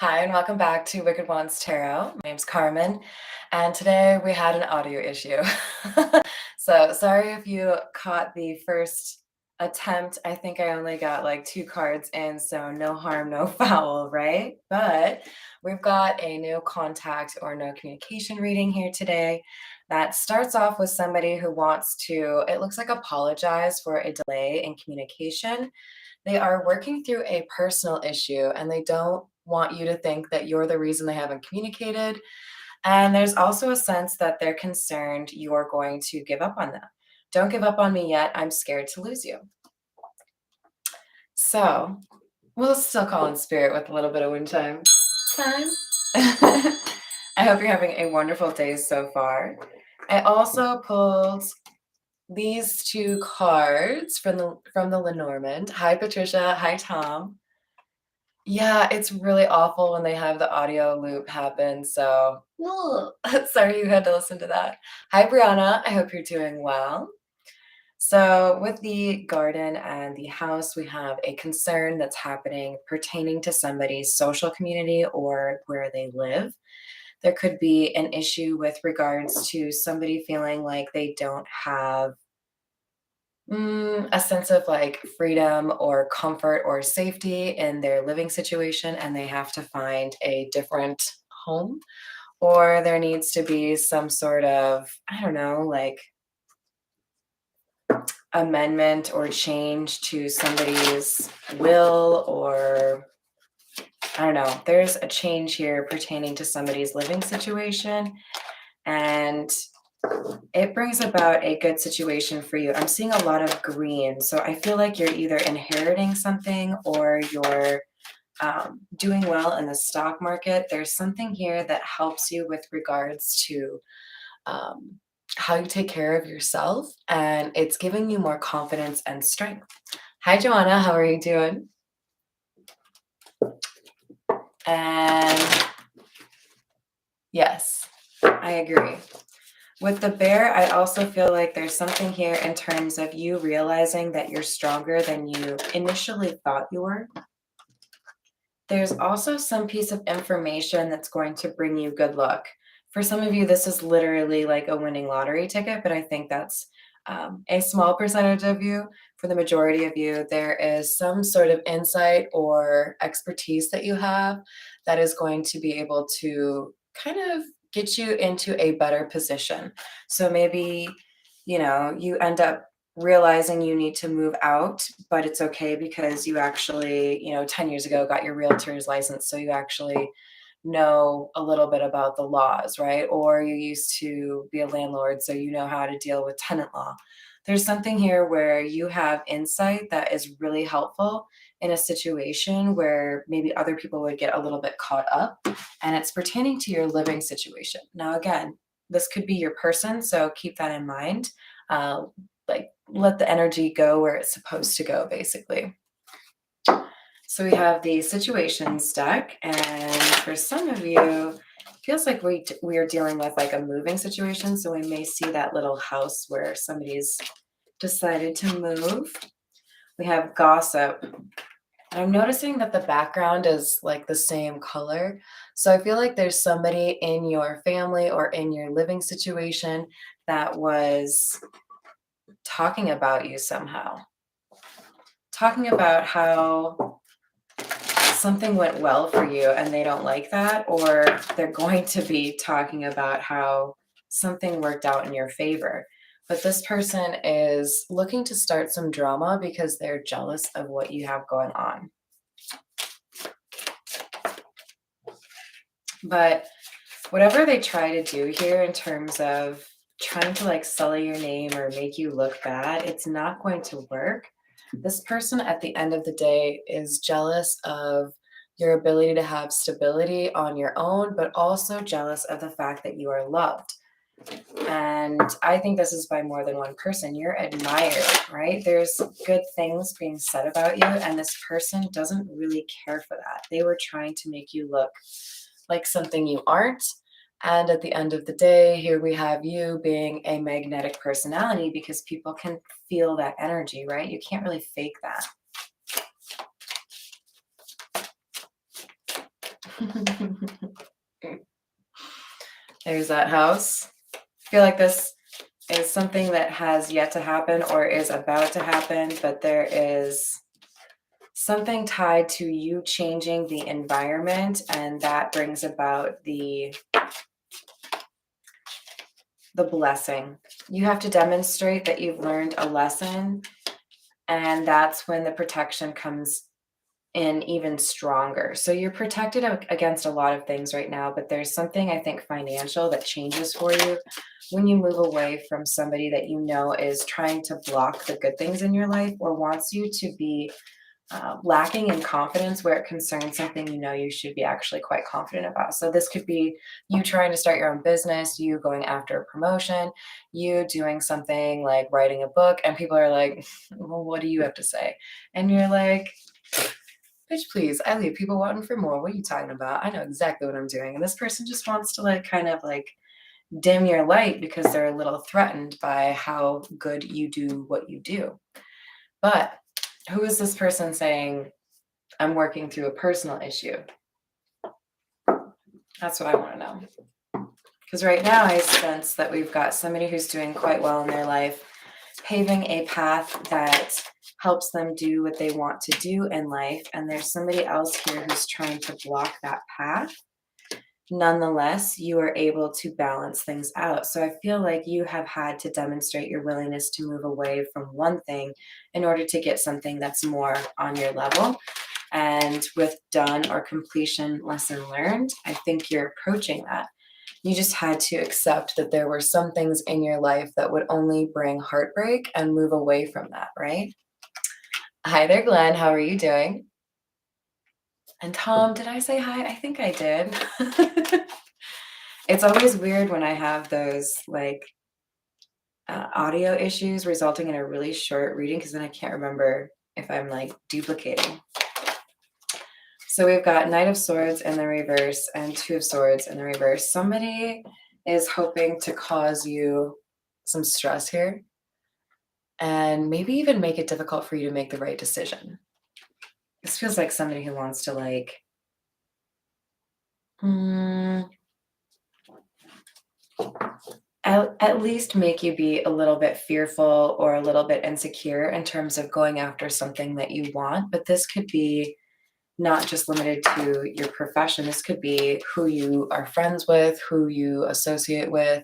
Hi, and welcome back to Wicked Wands Tarot. My name's Carmen, and today we had an audio issue. So sorry if you caught the first attempt. I think I only got like two cards in, so no harm, no foul, right? But we've got a no contact or no communication reading here today that starts off with somebody who wants to, it looks like, apologize for a delay in communication. They are working through a personal issue and they don't want you to think that you're the reason they haven't communicated. And there's also a sense that they're concerned you're going to give up on them. Don't give up on me yet. I'm scared to lose you. So we'll still call in spirit with a little bit of wind chime time. I hope you're having a wonderful day so far. I also pulled these two cards from the Lenormand. Hi, Patricia. Hi, Tom. Yeah, it's really awful when they have the audio loop happen, so sorry you had to listen to that. Hi, Brianna. I hope you're doing well. So, with the garden and the house, we have a concern that's happening pertaining to somebody's social community or where they live. There could be an issue with regards to somebody feeling like they don't have a sense of like freedom or comfort or safety in their living situation, and they have to find a different home, or there needs to be some sort of, I don't know, like amendment or change to somebody's will, or I don't know. There's a change here pertaining to somebody's living situation, and it brings about a good situation for you. I'm seeing a lot of green. So I feel like you're either inheriting something or you're doing well in the stock market. There's something here that helps you with regards to um, how you take care of yourself, and it's giving you more confidence and strength. Hi, Joanna. How are you doing? And yes, I agree. With the bear, I also feel like there's something here in terms of you realizing that you're stronger than you initially thought you were. There's also some piece of information that's going to bring you good luck. For some of you, this is literally like a winning lottery ticket, but I think that's a small percentage of you. For the majority of you, there is some sort of insight or expertise that you have that is going to be able to kind of get you into a better position. So maybe, you end up realizing you need to move out, but it's okay because you actually, 10 years ago got your realtor's license. So you actually know a little bit about the laws, right? Or you used to be a landlord, so you know how to deal with tenant law. There's something here where you have insight that is really helpful in a situation where maybe other people would get a little bit caught up, and it's pertaining to your living situation. Now, again, this could be your person, so keep that in mind. Uh, like, let the energy go where it's supposed to go, basically. So we have the situations deck, and for some of you, it feels like we are dealing with like a moving situation. So we may see that little house where somebody's decided to move. We have gossip. I'm noticing that the background is like the same color. So I feel like there's somebody in your family or in your living situation that was talking about you somehow, talking about how something went well for you and they don't like that, or they're going to be talking about how something worked out in your favor. But this person is looking to start some drama because they're jealous of what you have going on. But whatever they try to do here in terms of trying to like sully your name or make you look bad, it's not going to work. This person at the end of the day is jealous of your ability to have stability on your own, but also jealous of the fact that you are loved. And I think this is by more than one person. You're admired, right? There's good things being said about you, and this person doesn't really care for that. They were trying to make you look like something you aren't. And at the end of the day, here we have you being a magnetic personality because people can feel that energy, right? You can't really fake that. There's that house. I feel like this is something that has yet to happen or is about to happen, but there is something tied to you changing the environment, and that brings about the blessing. You have to demonstrate that you've learned a lesson, and that's when the protection comes in even stronger. So you're protected against a lot of things right now, but there's something I think financial that changes for you when you move away from somebody that you know is trying to block the good things in your life or wants you to be lacking in confidence where it concerns something you know you should be actually quite confident about. So this could be you trying to start your own business, you going after a promotion, you doing something like writing a book, and people are like, well, what do you have to say? And you're like, bitch, please, I leave people wanting for more. What are you talking about? I know exactly what I'm doing. And this person just wants to like kind of like dim your light because they're a little threatened by how good you do what you do. But who is this person saying, I'm working through a personal issue? That's what I want to know. Because right now I sense that we've got somebody who's doing quite well in their life, paving a path that helps them do what they want to do in life. And there's somebody else here who's trying to block that path. Nonetheless, you are able to balance things out. So I feel like you have had to demonstrate your willingness to move away from one thing in order to get something that's more on your level. And with done or completion lesson learned, I think you're approaching that. You just had to accept that there were some things in your life that would only bring heartbreak and move away from that, right? Hi there, Glenn. How are you doing? And Tom, did I say hi? I think I did. It's always weird when I have those like audio issues resulting in a really short reading because then I can't remember if I'm like duplicating. So we've got Knight of Swords in the reverse and Two of Swords in the reverse. Somebody is hoping to cause you some stress here and maybe even make it difficult for you to make the right decision. This feels like somebody who wants to like at least make you be a little bit fearful or a little bit insecure in terms of going after something that you want. But this could be not just limited to your profession. This could be who you are friends with, who you associate with,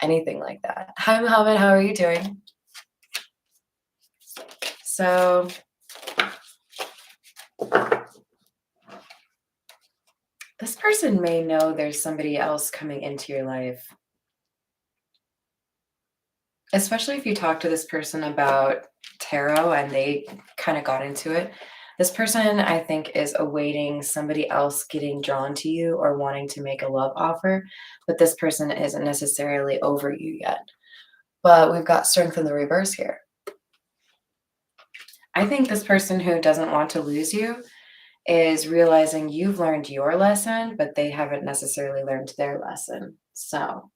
anything like that. Hi, Mohammed. How are you doing? So this person may know there's somebody else coming into your life. Especially if you talk to this person about tarot and they kind of got into it. This person, I think, is awaiting somebody else getting drawn to you or wanting to make a love offer, but this person isn't necessarily over you yet. But we've got strength in the reverse here. I think this person who doesn't want to lose you is realizing you've learned your lesson, but they haven't necessarily learned their lesson. So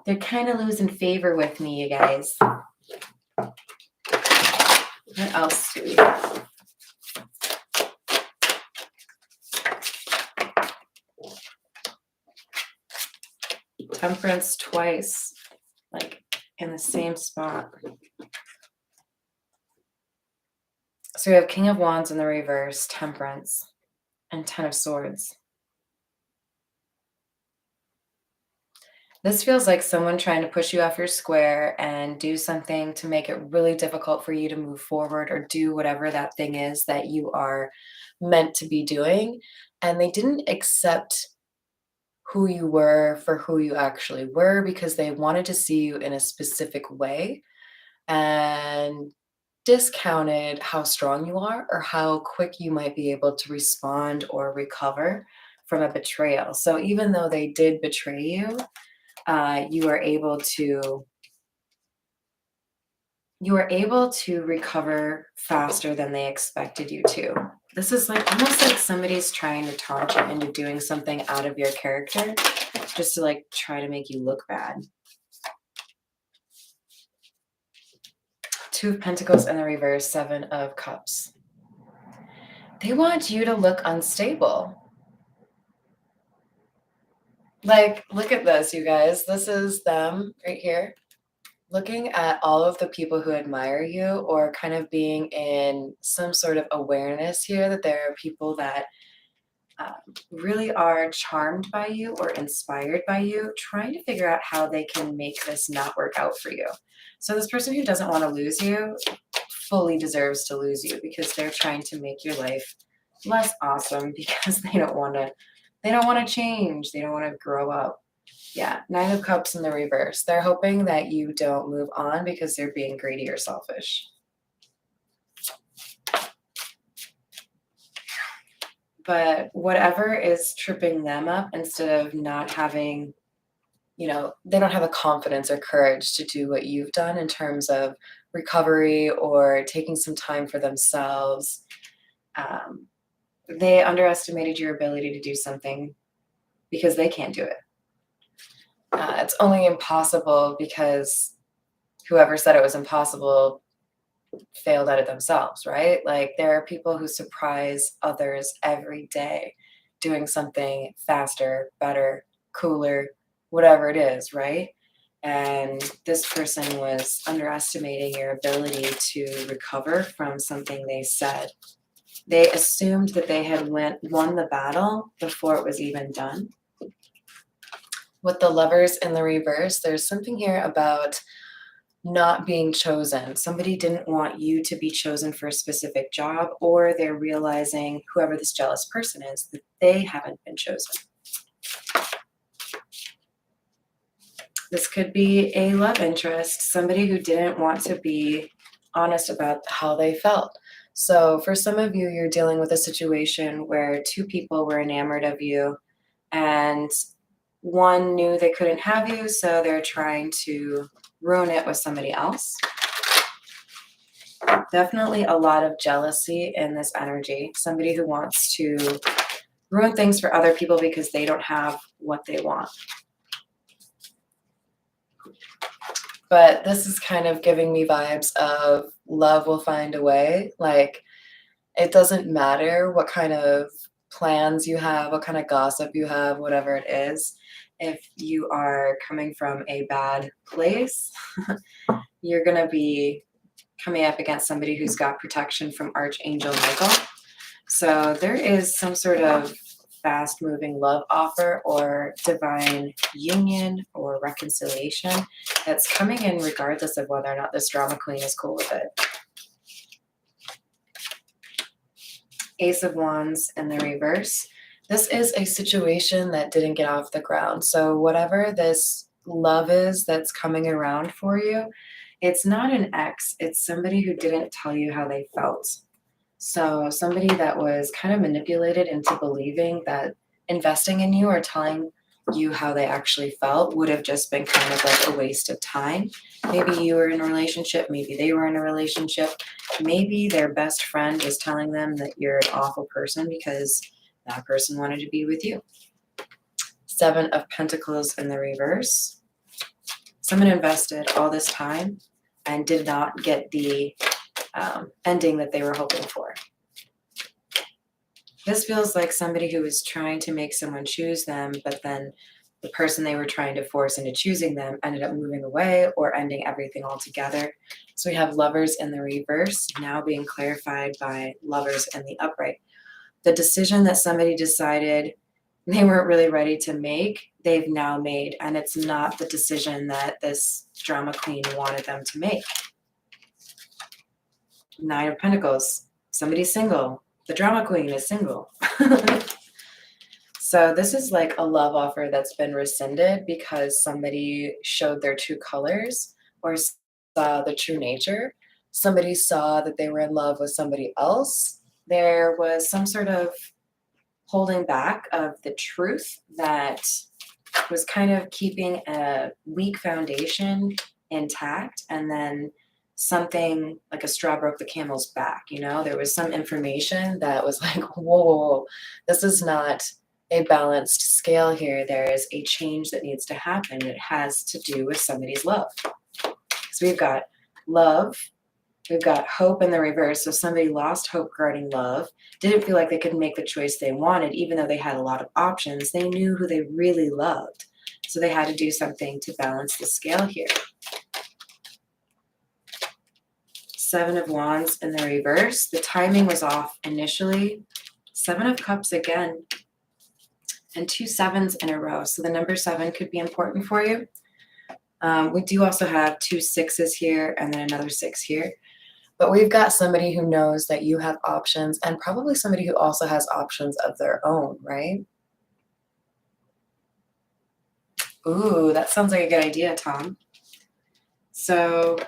they're kind of losing favor with me, you guys. What else do we have? Temperance twice, like in the same spot. So we have King of Wands in the reverse, Temperance, and Ten of Swords. This feels like someone trying to push you off your square and do something to make it really difficult for you to move forward or do whatever that thing is that you are meant to be doing. And they didn't accept who you were for who you actually were because they wanted to see you in a specific way and discounted how strong you are or how quick you might be able to respond or recover from a betrayal. So even though they did betray you, you are able to recover faster than they expected you to. This is like almost like somebody's trying to taunt you into doing something out of your character just to like try to make you look bad. Two of Pentacles in the reverse, Seven of Cups. They want you to look unstable. Like, look at this, you guys. This is them right here. Looking at all of the people who admire you, or kind of being in some sort of awareness here that there are people that really are charmed by you or inspired by you, trying to figure out how they can make this not work out for you. So, this person who doesn't want to lose you fully deserves to lose you because they're trying to make your life less awesome because they don't want to change, they don't want to grow up. Yeah, Nine of Cups in the reverse. They're hoping that you don't move on because they're being greedy or selfish. But whatever is tripping them up, instead of not having, they don't have the confidence or courage to do what you've done in terms of recovery or taking some time for themselves. Um, they underestimated your ability to do something because they can't do it. It's only impossible because whoever said it was impossible failed at it themselves, right? Like, there are people who surprise others every day doing something faster, better, cooler, whatever it is, right? And this person was underestimating your ability to recover from something they said. They assumed that they had won the battle before it was even done. With the Lovers in the reverse, there's something here about not being chosen. Somebody didn't want you to be chosen for a specific job, or they're realizing, whoever this jealous person is, that they haven't been chosen. This could be a love interest, somebody who didn't want to be honest about how they felt. So for some of you, you're dealing with a situation where two people were enamored of you, and one knew they couldn't have you, so they're trying to ruin it with somebody else. Definitely a lot of jealousy in this energy. Somebody who wants to ruin things for other people because they don't have what they want. But this is kind of giving me vibes of love will find a way. Like, it doesn't matter what kind of plans you have, what kind of gossip you have, whatever it is. If you are coming from a bad place, you're going to be coming up against somebody who's got protection from Archangel Michael. So there is some sort of fast moving love offer or divine union or reconciliation that's coming in regardless of whether or not this drama queen is cool with it. Ace of Wands in the reverse. This is a situation that didn't get off the ground. So whatever this love is that's coming around for you, it's not an ex. It's somebody who didn't tell you how they felt. So somebody that was kind of manipulated into believing that investing in you or telling you how they actually felt would have just been kind of like a waste of time. Maybe you were in a relationship, maybe they were in a relationship, maybe their best friend was telling them that you're an awful person because that person wanted to be with you. Seven of Pentacles in the reverse. Someone invested all this time and did not get the ending that they were hoping for. This feels like somebody who was trying to make someone choose them, but then the person they were trying to force into choosing them ended up moving away or ending everything altogether. So we have Lovers in the reverse now being clarified by Lovers in the upright. The decision that somebody decided they weren't really ready to make, they've now made, and it's not the decision that this drama queen wanted them to make. Nine of Pentacles. Somebody's single. The drama queen is single. So this is like a love offer that's been rescinded because somebody showed their true colors or saw the true nature. Somebody saw that they were in love with somebody else. There was some sort of holding back of the truth that was kind of keeping a weak foundation intact, and then something like a straw broke the camel's back. There was some information that was like, whoa, this is not a balanced scale here. There is a change that needs to happen. It has to do with somebody's love. So we've got love, We've got hope in the reverse. So somebody lost hope regarding love, didn't feel like they could make the choice they wanted, even though they had a lot of options. They knew who they really loved. So they had to do something to balance the scale here. Seven of Wands in the reverse. The timing was off initially. Seven of Cups again. And 2 sevens in a row. So the number 7 could be important for you. We do also have 2 6s here and then another 6 here. But we've got somebody who knows that you have options and probably somebody who also has options of their own, right? Ooh, that sounds like a good idea, Tom. So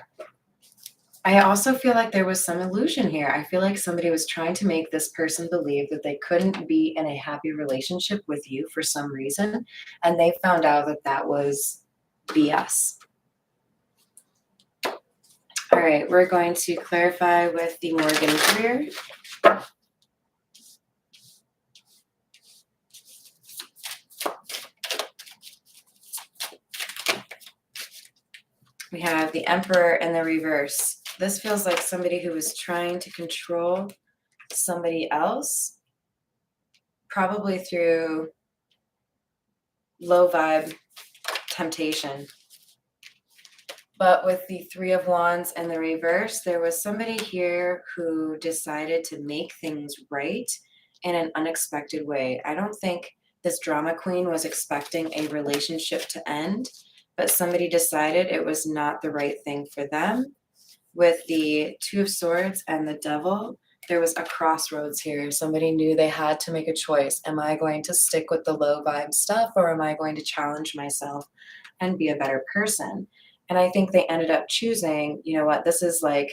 I also feel like there was some illusion here. I feel like somebody was trying to make this person believe that they couldn't be in a happy relationship with you for some reason, and they found out that that was BS. All right, we're going to clarify with the Morgan Greer. We have the Emperor in the reverse. This feels like somebody who was trying to control somebody else, probably through low vibe temptation. But with the 3 of Wands in the reverse, there was somebody here who decided to make things right in an unexpected way. I don't think this drama queen was expecting a relationship to end, but somebody decided it was not the right thing for them. With the 2 of Swords and the Devil, there was a crossroads here. Somebody knew they had to make a choice. Am I going to stick with the low vibe stuff, or am I going to challenge myself and be a better person? And I think they ended up choosing, you know what, this is like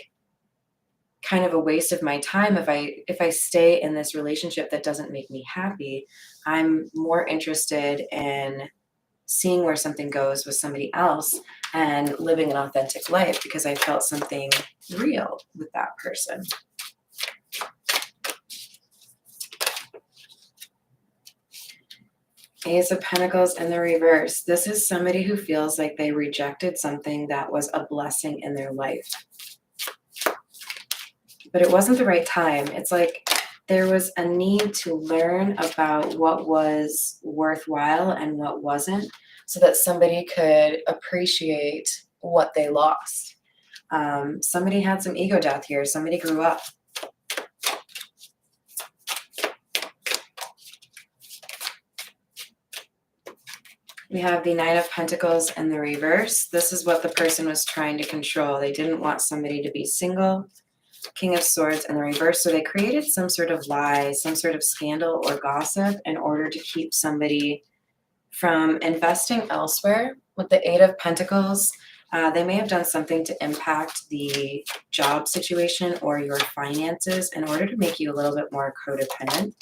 kind of a waste of my time if I stay in this relationship that doesn't make me happy. I'm more interested in seeing where something goes with somebody else and living an authentic life because I felt something real with that person. Ace of Pentacles in the reverse. This is somebody who feels like they rejected something that was a blessing in their life. But it wasn't the right time. It's like there was a need to learn about what was worthwhile and what wasn't so that somebody could appreciate what they lost. Somebody had some ego death here. Somebody grew up. We have the 9 of Pentacles in the reverse. This is what the person was trying to control. They didn't want somebody to be single. King of Swords in the reverse. So they created some sort of lie, some sort of scandal or gossip in order to keep somebody from investing elsewhere. With the 8 of Pentacles, they may have done something to impact the job situation or your finances in order to make you a little bit more codependent.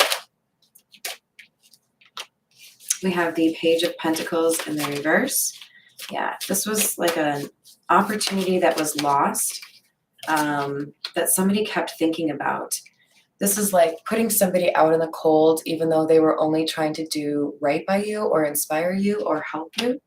We have the Page of Pentacles in the reverse. Yeah, this was like an opportunity that was lost, that somebody kept thinking about. This is like putting somebody out in the cold, even though they were only trying to do right by you or inspire you or help you.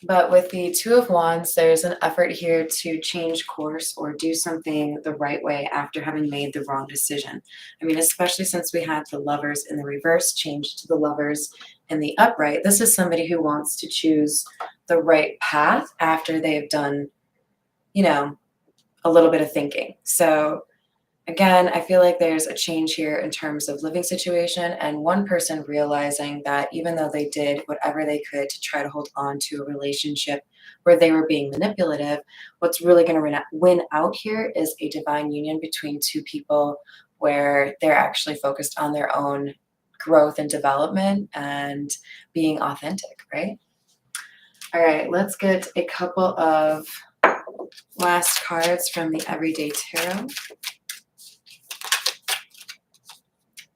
But with the 2 of Wands, there's an effort here to change course or do something the right way after having made the wrong decision. I mean, especially since we had the Lovers in the reverse change to the Lovers in the upright. This is somebody who wants to choose the right path after they've done, you know, a little bit of thinking. So again, I feel like there's a change here in terms of living situation and one person realizing that even though they did whatever they could to try to hold on to a relationship where they were being manipulative, what's really going to win out here is a divine union between 2 people where they're actually focused on their own growth and development and being authentic, right? All right, let's get a couple of last cards from the Everyday Tarot.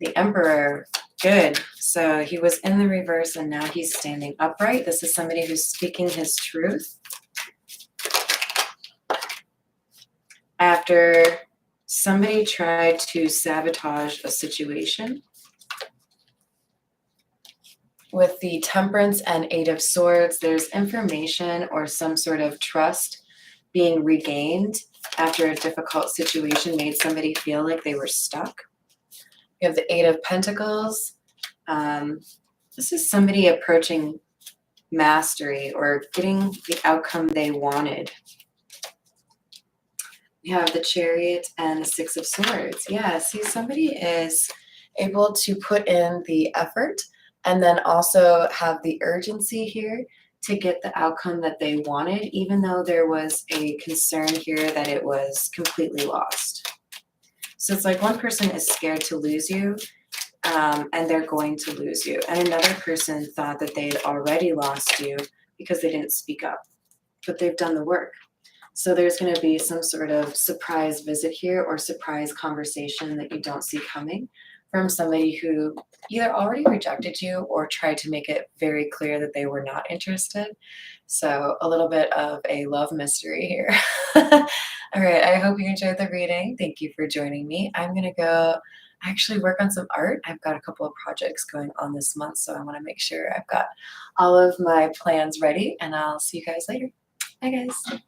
The Emperor, good. So he was in the reverse and now he's standing upright. This is somebody who's speaking his truth. After somebody tried to sabotage a situation. With the Temperance and 8 of Swords, there's information or some sort of trust being regained after a difficult situation made somebody feel like they were stuck. We have the Eight of Pentacles. This is somebody approaching mastery or getting the outcome they wanted. We have the Chariot and the Six of Swords. Yeah, see, somebody is able to put in the effort and then also have the urgency here to get the outcome that they wanted, even though there was a concern here that it was completely lost. So it's like one person is scared to lose you, and they're going to lose you. And another person thought that they'd already lost you because they didn't speak up, but they've done the work. So there's going to be some sort of surprise visit here or surprise conversation that you don't see coming from somebody who either already rejected you or tried to make it very clear that they were not interested. So a little bit of a love mystery here. All right, I hope you enjoyed the reading. Thank you for joining me. I'm going to go actually work on some art. I've got a couple of projects going on this month, so I want to make sure I've got all of my plans ready, and I'll see you guys later. Bye, guys.